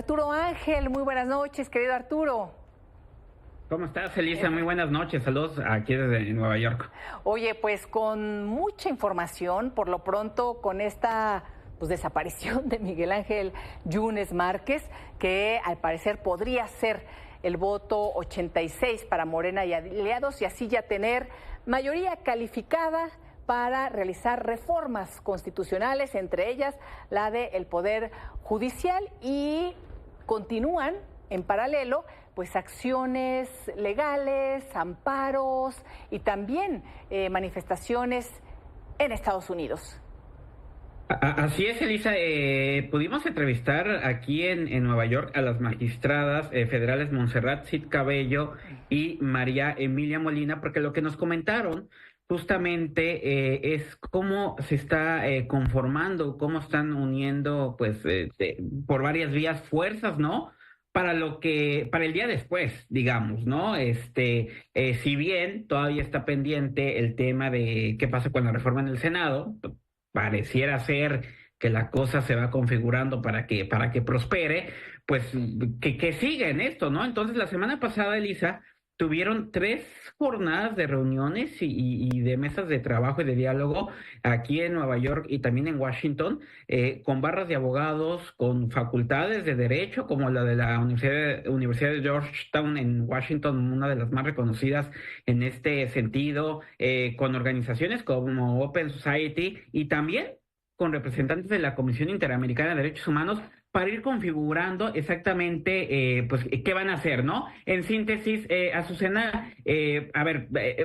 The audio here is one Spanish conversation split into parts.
Arturo Ángel, muy buenas noches, querido Arturo. ¿Cómo estás, Elisa? Muy buenas noches. Saludos aquí desde Nueva York. Oye, pues con mucha información, por lo pronto con esta desaparición de Miguel Ángel Yunes Márquez, que al parecer podría ser el voto 86 para Morena y aliados y así ya tener mayoría calificada para realizar reformas constitucionales, entre ellas la del Poder Judicial, y continúan en paralelo pues acciones legales, amparos y también manifestaciones en Estados Unidos. Así es, Elisa. Pudimos entrevistar aquí en Nueva York a las magistradas federales Montserrat Cid Cabello y María Emilia Molina, porque lo que nos comentaron justamente es cómo se está conformando, cómo están uniendo, pues, por varias vías fuerzas, ¿no? Para el día después, digamos, ¿no? Si bien todavía está pendiente el tema de qué pasa con la reforma en el Senado, pareciera ser que la cosa se va configurando para que prospere, pues que siga en esto, ¿no? Entonces, la semana pasada, Elisa, tuvieron 3 jornadas de reuniones y de mesas de trabajo y de diálogo aquí en Nueva York y también en Washington, con barras de abogados, con facultades de derecho, como la de la Universidad de Georgetown en Washington, una de las más reconocidas en este sentido, con organizaciones como Open Society y también con representantes de la Comisión Interamericana de Derechos Humanos para ir configurando exactamente, pues, qué van a hacer, ¿no? En síntesis, Azucena,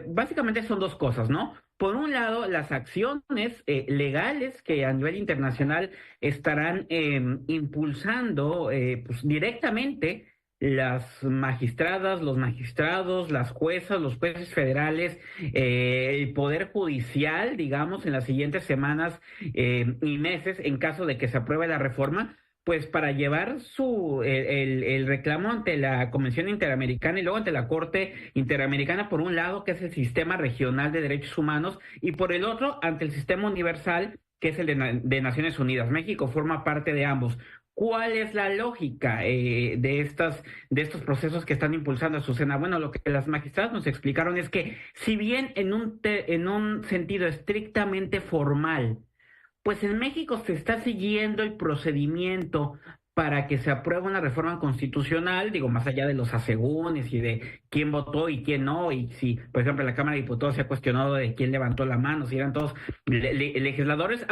básicamente son 2 cosas, ¿no? Por un lado, las acciones legales que a nivel internacional estarán impulsando, pues, directamente las magistradas, los magistrados, las juezas, los jueces federales, el Poder Judicial, digamos, en las siguientes semanas y meses, en caso de que se apruebe la reforma, pues para llevar el reclamo ante la Convención Interamericana y luego ante la Corte Interamericana, por un lado, que es el Sistema Regional de Derechos Humanos, y por el otro, ante el Sistema Universal, que es el de Naciones Unidas. México forma parte de ambos. ¿Cuál es la lógica de estos procesos que están impulsando Azucena? Bueno, lo que las magistradas nos explicaron es que, si bien en un sentido estrictamente formal, pues en México se está siguiendo el procedimiento para que se apruebe una reforma constitucional, digo, más allá de los asegúnes y de quién votó y quién no, y si, por ejemplo, la Cámara de Diputados se ha cuestionado de quién levantó la mano, si eran todos legisladores,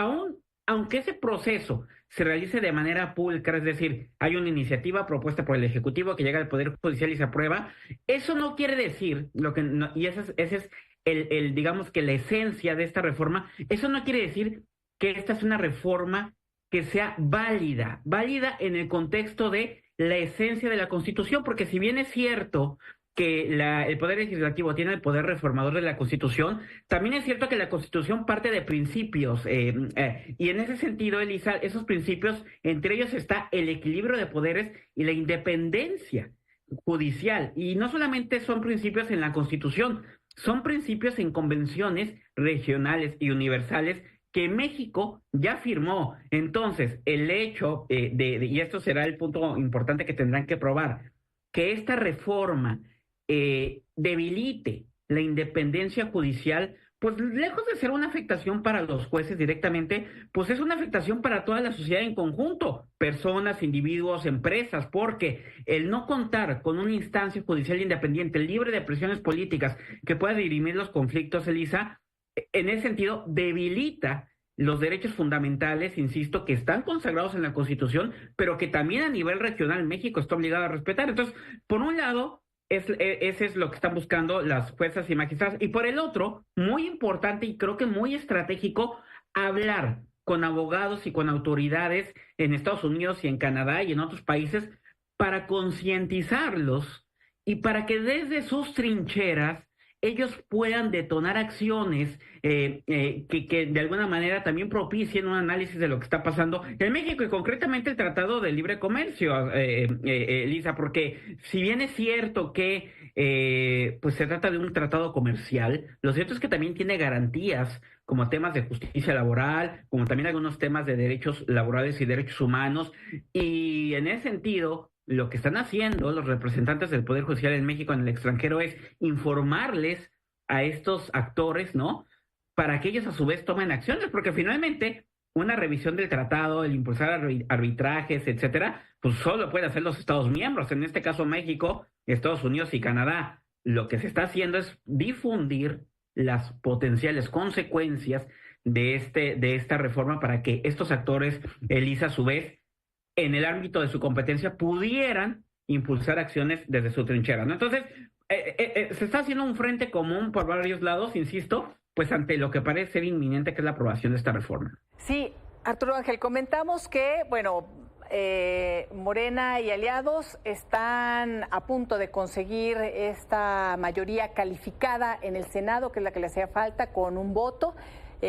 aunque ese proceso se realice de manera pública, es decir, hay una iniciativa propuesta por el Ejecutivo que llega al Poder Judicial y se aprueba, eso no quiere decir, y ese es digamos que la esencia de esta reforma, eso no quiere decir que esta es una reforma que sea válida en el contexto de la esencia de la Constitución, porque si bien es cierto que el Poder Legislativo tiene el poder reformador de la Constitución, también es cierto que la Constitución parte de principios, y en ese sentido, Elisa, esos principios, entre ellos está el equilibrio de poderes y la independencia judicial, y no solamente son principios en la Constitución, son principios en convenciones regionales y universales que México ya firmó. Entonces, el hecho y esto será el punto importante que tendrán que probar, que esta reforma debilite la independencia judicial, pues lejos de ser una afectación para los jueces directamente, pues es una afectación para toda la sociedad en conjunto, personas, individuos, empresas, porque el no contar con una instancia judicial independiente, libre de presiones políticas, que pueda dirimir los conflictos, Elisa, en ese sentido debilita los derechos fundamentales, insisto, que están consagrados en la Constitución, pero que también a nivel regional México está obligado a respetar. Entonces, por un lado, ese es lo que están buscando las juezas y magistradas, y por el otro, muy importante y creo que muy estratégico, hablar con abogados y con autoridades en Estados Unidos y en Canadá y en otros países para concientizarlos y para que desde sus trincheras ellos puedan detonar acciones que de alguna manera también propicien un análisis de lo que está pasando en México y concretamente el Tratado de Libre Comercio, Elisa, porque si bien es cierto que pues se trata de un tratado comercial, lo cierto es que también tiene garantías como temas de justicia laboral, como también algunos temas de derechos laborales y derechos humanos, y en ese sentido lo que están haciendo los representantes del Poder Judicial en México en el extranjero es informarles a estos actores, ¿no? Para que ellos a su vez tomen acciones, porque finalmente una revisión del tratado, el impulsar arbitrajes, etcétera, pues solo puede hacer los Estados miembros, en este caso México, Estados Unidos y Canadá. Lo que se está haciendo es difundir las potenciales consecuencias de esta reforma para que estos actores, Elisa, a su vez, en el ámbito de su competencia, pudieran impulsar acciones desde su trinchera, ¿no? Entonces, se está haciendo un frente común por varios lados, insisto, pues ante lo que parece ser inminente, que es la aprobación de esta reforma. Sí, Arturo Ángel, comentamos que, bueno, Morena y aliados están a punto de conseguir esta mayoría calificada en el Senado, que es la que le hacía falta, con un voto.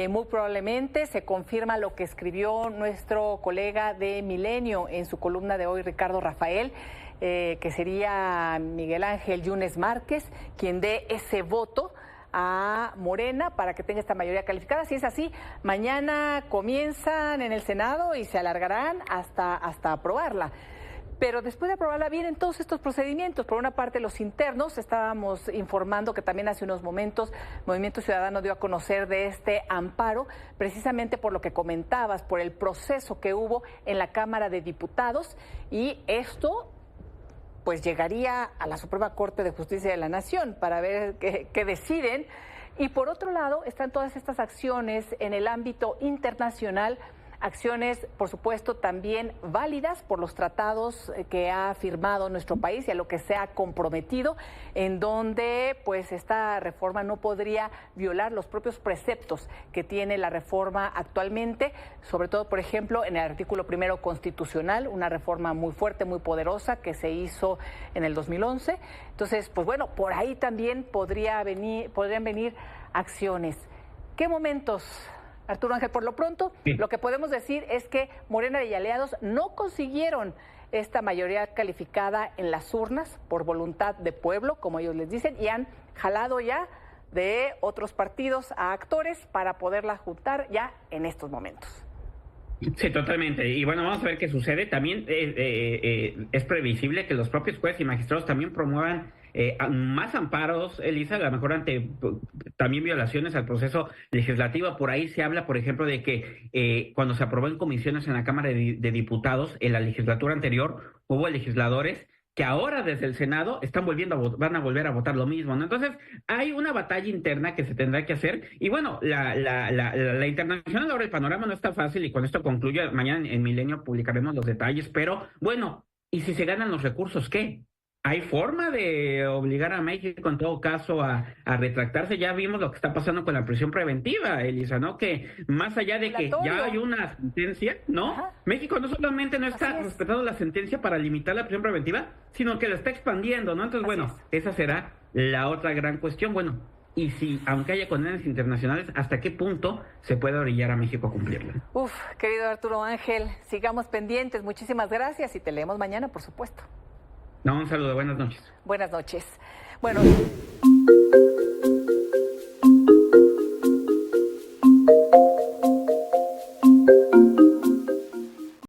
Muy probablemente se confirma lo que escribió nuestro colega de Milenio en su columna de hoy, Ricardo Rafael, que sería Miguel Ángel Yunes Márquez, quien dé ese voto a Morena para que tenga esta mayoría calificada. Si es así, mañana comienzan en el Senado y se alargarán hasta aprobarla. Pero después de aprobarla vienen todos estos procedimientos. Por una parte, los internos, estábamos informando que también hace unos momentos Movimiento Ciudadano dio a conocer de este amparo, precisamente por lo que comentabas, por el proceso que hubo en la Cámara de Diputados, y esto pues llegaría a la Suprema Corte de Justicia de la Nación para ver qué deciden. Y por otro lado están todas estas acciones en el ámbito internacional, acciones, por supuesto, también válidas por los tratados que ha firmado nuestro país y a lo que se ha comprometido, en donde pues esta reforma no podría violar los propios preceptos que tiene la reforma actualmente, sobre todo, por ejemplo, en el artículo primero constitucional, una reforma muy fuerte, muy poderosa que se hizo en el 2011. Entonces, pues bueno, por ahí también podrían venir acciones. ¿Qué momentos, Arturo Ángel? Por lo pronto, sí, lo que podemos decir es que Morena y aliados no consiguieron esta mayoría calificada en las urnas por voluntad de pueblo, como ellos les dicen, y han jalado ya de otros partidos a actores para poderla juntar ya en estos momentos. Sí, totalmente. Y bueno, vamos a ver qué sucede. También es previsible que los propios jueces y magistrados también promuevan más amparos, Elisa, a lo mejor ante también violaciones al proceso legislativo. Por ahí se habla, por ejemplo, de que cuando se aprobó en comisiones en la Cámara de Diputados, en la legislatura anterior, hubo legisladores que ahora desde el Senado van a volver a votar lo mismo, ¿no? Entonces, hay una batalla interna que se tendrá que hacer, y bueno, la internacional, ahora el panorama no está fácil, y con esto concluyo. Mañana en Milenio publicaremos los detalles, pero bueno, ¿y si se ganan los recursos, qué? ¿Hay forma de obligar a México, en todo caso, a retractarse? Ya vimos lo que está pasando con la prisión preventiva, Elisa, ¿no? Que más allá de que ya hay una sentencia, ¿no? Ajá. México no solamente no está respetando la sentencia para limitar la prisión preventiva, sino que la está expandiendo, ¿no? Entonces, bueno, esa será la otra gran cuestión. Bueno, y si, aunque haya condenas internacionales, ¿hasta qué punto se puede orillar a México a cumplirla? Querido Arturo Ángel, sigamos pendientes. Muchísimas gracias y te leemos mañana, por supuesto. No, un saludo, buenas noches. Buenas noches. Bueno.